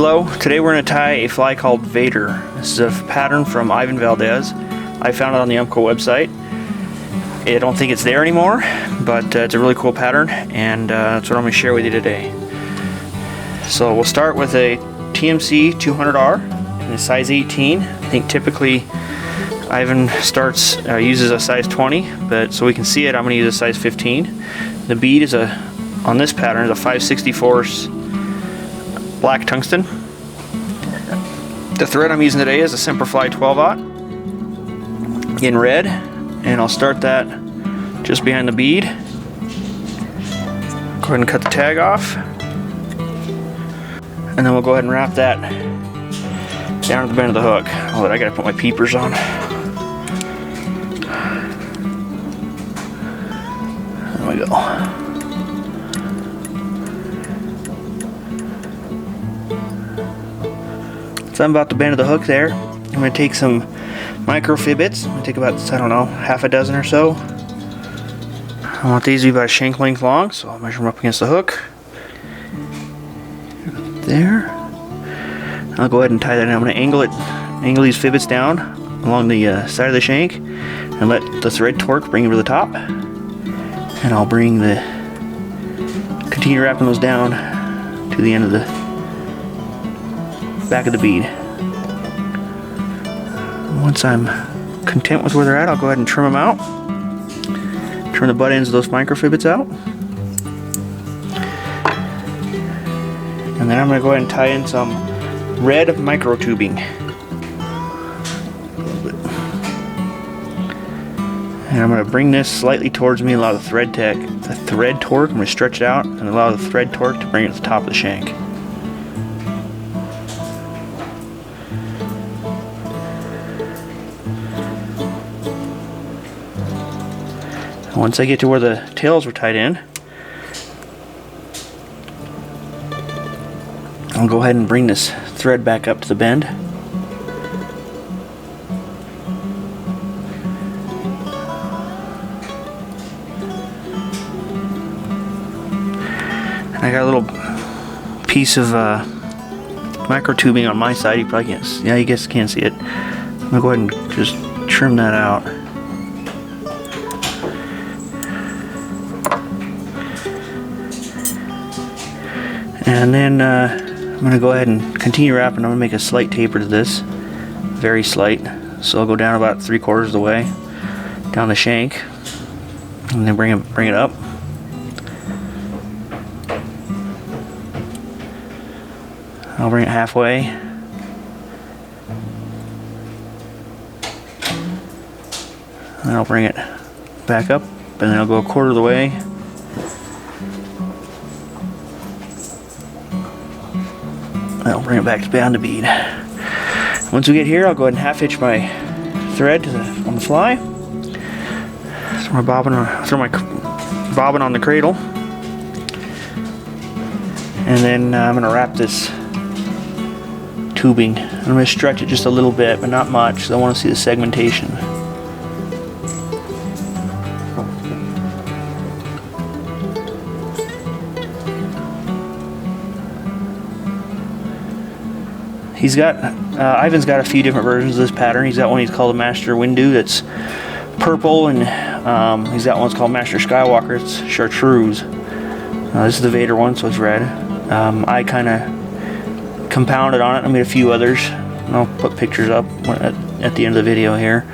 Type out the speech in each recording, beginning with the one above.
Hello, today we're going to tie a fly called Vader. This is a pattern from Ivan Valdez. I found it on the UMCO website. I don't think it's there anymore, but it's a really cool pattern, and that's what I'm going to share with you today. So we'll start with a TMC 200R in a size 18. I think typically Ivan uses a size 20, but so we can see it, I'm going to use a size 15. The bead is on this pattern is a 5/64 black tungsten. The thread I'm using today is a Semperfli 12/0 in red, and I'll start that just behind the bead. Go ahead and cut the tag off, and then we'll go ahead and wrap that down at the bend of the hook. Oh, I gotta put my peepers on. There we go. So I'm about the bend of the hook there. I'm going to take some micro Fishbaits. I'm going to take about, I don't know, half a dozen or so. I want these to be about a shank length long, so I'll measure them up against the hook. There. I'll go ahead and tie that in. I'm going to angle these Fishbaits down along the side of the shank and let the thread torque bring it to the top. And I'll continue wrapping those down to the end of the back of the bead. Once I'm content with where they're at, I'll go ahead and trim them out. Trim the butt ends of those micro Fishbaits out. And then I'm going to go ahead and tie in some red micro tubing. And I'm going to bring this slightly towards me and allow the thread torque. I'm going to stretch it out and allow the thread torque to bring it to the top of the shank. Once I get to where the tails were tied in, I'll go ahead and bring this thread back up to the bend. And I got a little piece of micro tubing on my side. You probably can't. Yeah, you guys can't see it. I'm gonna go ahead and just trim that out. And then I'm going to go ahead and continue wrapping. I'm going to make a slight taper to this, very slight. So I'll go down about 3/4 of the way down the shank, and then bring it up. I'll bring it halfway, and I'll bring it back up, and then I'll go 1/4 of the way. I'll bring it back to behind the bead. Once we get here, I'll go ahead and half hitch my thread on the fly. Throw my bobbin on the cradle, and then I'm going to wrap this tubing. I'm going to stretch it just a little bit, but not much, because I want to see the segmentation. Ivan's got a few different versions of this pattern. He's got one he's called a Master Windu that's purple, and he's got one that's called Master Skywalker. It's chartreuse. This is the Vader one, so it's red. I kind of compounded on it. I made a few others, and I'll put pictures up at the end of the video here.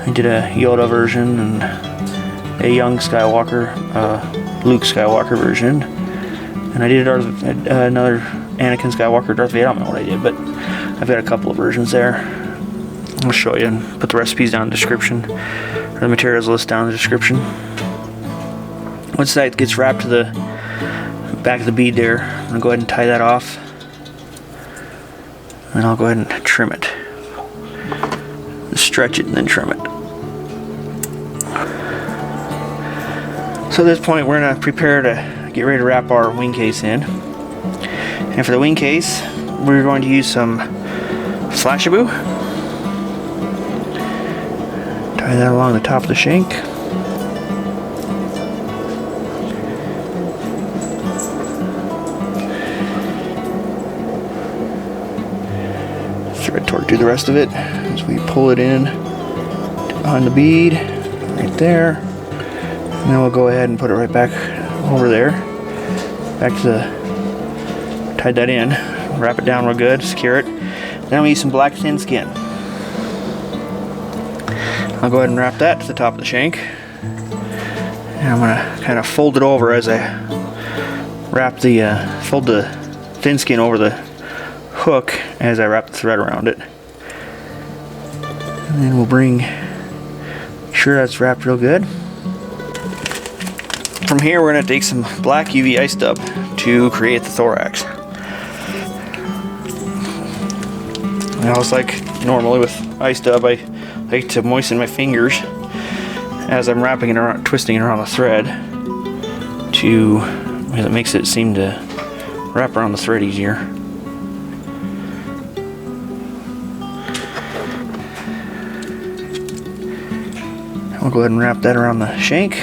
I did a Yoda version and a young Skywalker, Luke Skywalker version, and I did another Anakin Skywalker, Darth Vader. I don't know what I did, but I've got a couple of versions there. I'll show you and put the recipes down in the description, or the materials list down in the description. Once that gets wrapped to the back of the bead there, I'm going to go ahead and tie that off, and I'll go ahead and trim it. Stretch it and then trim it. So at this point, we're going to prepare to get ready to wrap our wing case in. And for the wing case, we're going to use some Flashaboo. Tie that along the top of the shank. thread torque do the rest of it as we pull it in on the bead right there, and then we'll go ahead and put it right back over there, back to the, tie that in, wrap it down real good, secure it. Then we use some black thin skin. I'll go ahead and wrap that to the top of the shank, and I'm gonna kind of fold it over as I wrap the fold the thin skin over the hook as I wrap the thread around it. And then we'll make sure that's wrapped real good. From here we're going to take some black UV ice dub to create the thorax. Now it's like normally with ice dub, I like to moisten my fingers as I'm wrapping it around, twisting it around the thread, because it makes it seem to wrap around the thread easier. I'll go ahead and wrap that around the shank.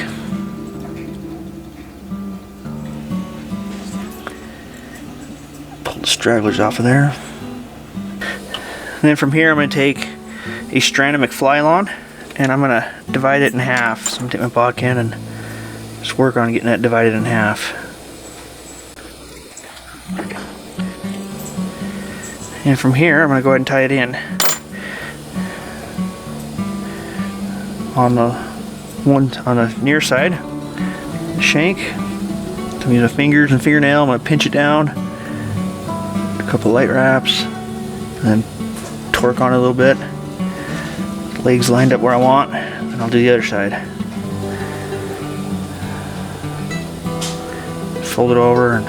Pull the stragglers off of there. And then from here I'm going to take a strand of McFlylon and I'm going to divide it in half. So I'm going to take my bodkin and just work on getting that divided in half. And from here I'm going to go ahead and tie it in on the near side shank. So I'm using fingers and fingernail. I'm going to pinch it down, a couple light wraps, and then torque on it a little bit. Legs lined up where I want, and I'll do the other side. Fold it over and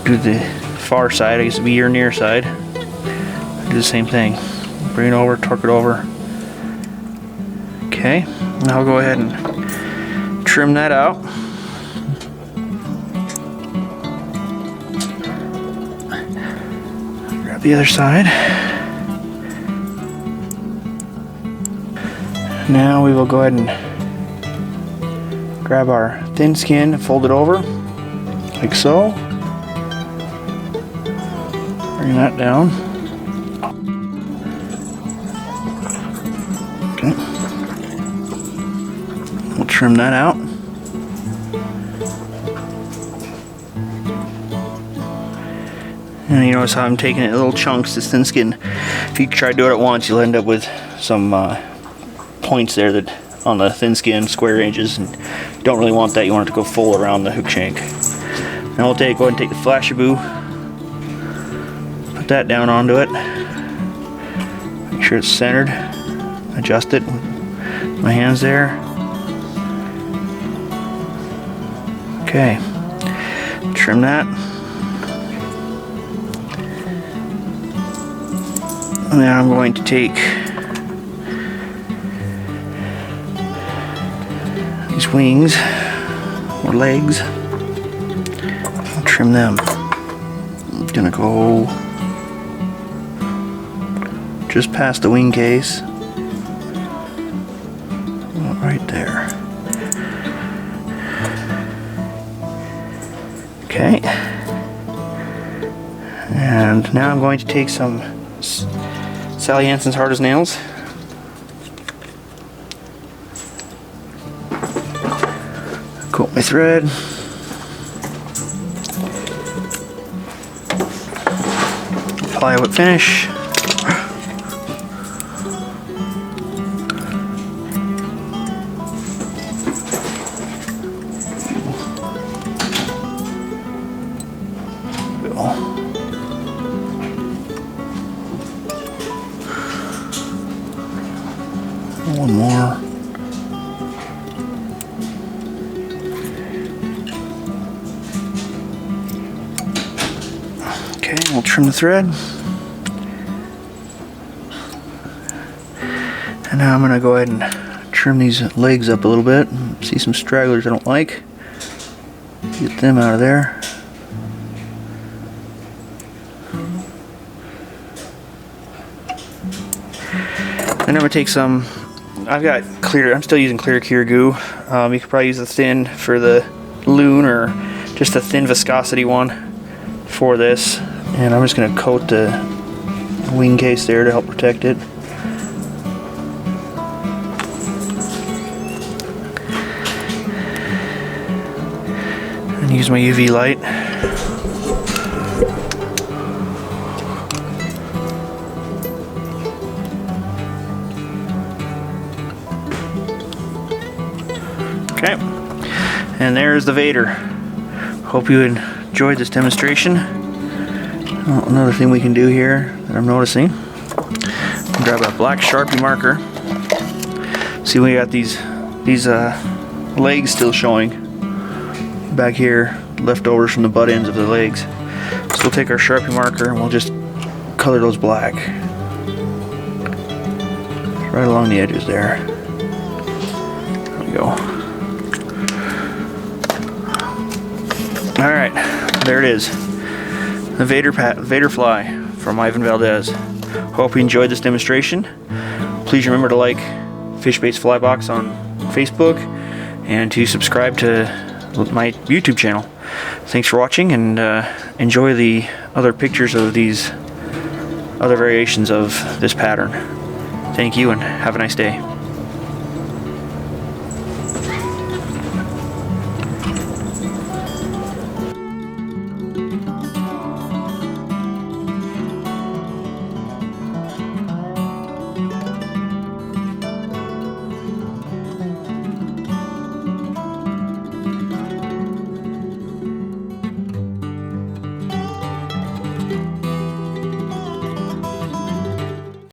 do the far side. I guess it'd be your near side. Do the same thing. Bring it over, torque it over. Okay, now I'll go ahead and trim that out. Grab the other side. Now we will go ahead and grab our thin skin and fold it over, like so. Bring that down. Okay. We'll trim that out. And you notice how I'm taking it in little chunks, this thin skin. If you try to do it at once, you'll end up with some points there that on the thin skin, square edges, and you don't really want that. You want it to go full around the hook shank. Now we'll go ahead and take the Flashaboo, put that down onto it, make sure it's centered, adjust it with my hands there. Okay, trim that. And then I'm going to take these wings or legs and trim them. I'm gonna go just past the wing case, right there. Okay, and now I'm going to take some Sally Hansen's Hard as Nails. Coat my thread. Apply a whip finish. One more. Okay, we'll trim the thread. And now I'm going to go ahead and trim these legs up a little bit. See some stragglers I don't like. Get them out of there. And I'm going to take some, I've got clear, I'm still using clear cure goo. You could probably use the thin for the loon or just a thin viscosity one for this. And I'm just going to coat the wing case there to help protect it. And use my UV light. Okay, and there's the Vader. Hope you enjoyed this demonstration. Well, another thing we can do here that I'm noticing, grab a black Sharpie marker. See, we got these legs still showing back here, leftovers from the butt ends of the legs. So we'll take our Sharpie marker and we'll just color those black right along the edges there. There we go. Alright, there it is. The Vader fly from Ivan Valdez. Hope you enjoyed this demonstration. Please remember to like Fishbait's Fly Box on Facebook and to subscribe to my YouTube channel. Thanks for watching, and enjoy the other pictures of these other variations of this pattern. Thank you and have a nice day.